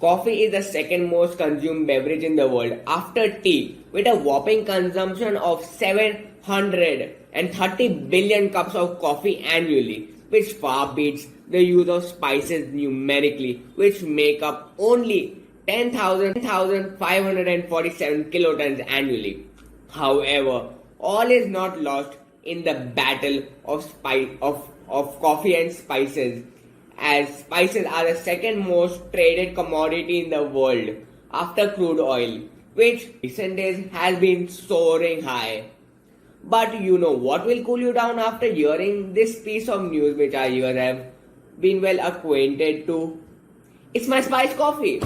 Coffee is the second most consumed beverage in the world after tea, with a whopping consumption of 730 billion cups of coffee annually, which far beats the use of spices numerically, which make up only 10,547 kilotons annually. However, all is not lost in the battle of coffee and spices, as spices are the second most traded commodity in the world after crude oil, which recent days has been soaring high. But you know what will cool you down after hearing this piece of news which I have been well acquainted to? It's my spiced coffee.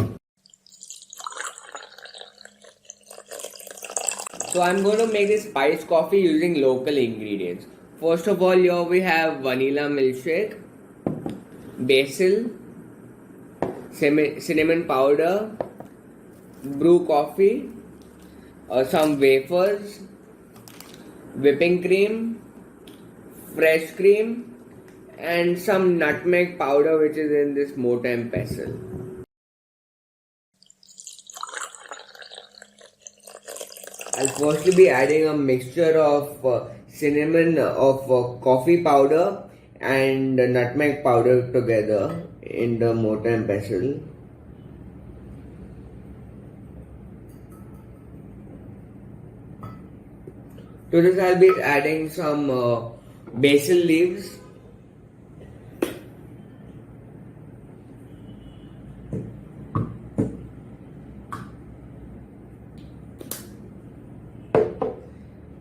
So I'm going to make this spiced coffee using local ingredients. First of all, here we have vanilla milkshake, basil, cinnamon powder, brew coffee, some wafers, whipping cream, fresh cream, and some nutmeg powder which is in this mortar and pestle. I'll firstly be adding a mixture of coffee powder and nutmeg powder together in the mortar and pestle. To this I'll be adding some basil leaves,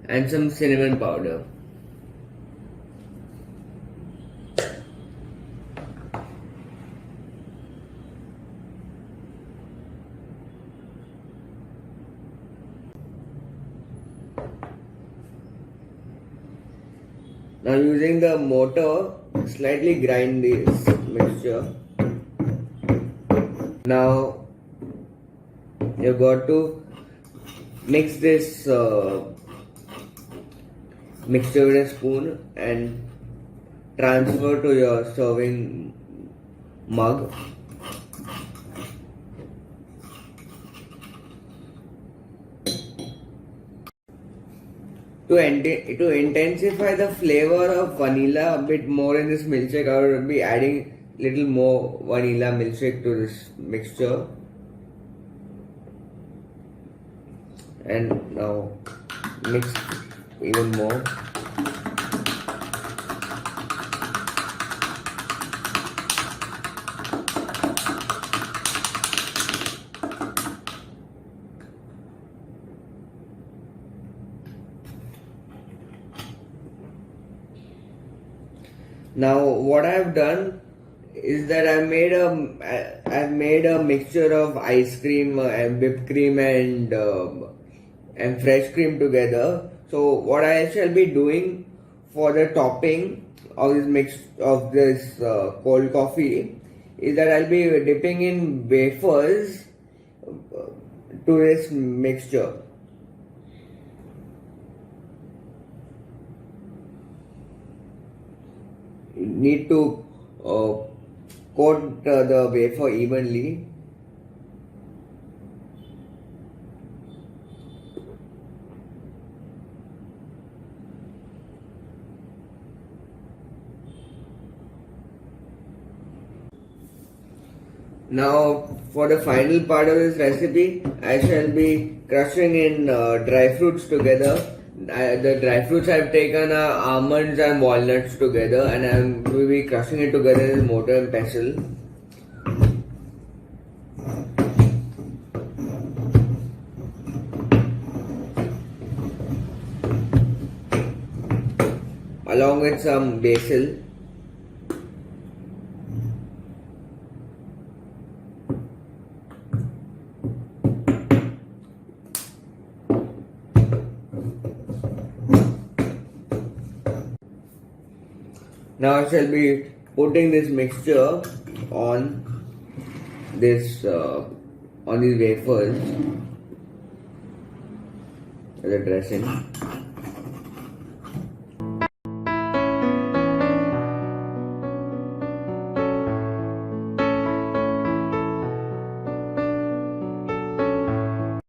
and some cinnamon powder. Now using the mortar, slightly grind this mixture. Now you've got to mix this mixture with a spoon and transfer to your serving mug. To intensify the flavor of vanilla a bit more in this milkshake, I will be adding little more vanilla milkshake to this mixture. And now mix even more. Now what I have done is that I've made a mixture of ice cream and whipped cream and fresh cream together. So what I shall be doing for the topping of this cold coffee is that I'll be dipping in wafers to this mixture. You need to coat the wafer evenly. Now for the final part of this recipe, I shall be crushing in dry fruits together. The dry fruits I've taken are almonds and walnuts together, and I will be crushing it together in mortar and pestle. Along with some basil. Now I shall be putting this mixture on these wafers as a dressing.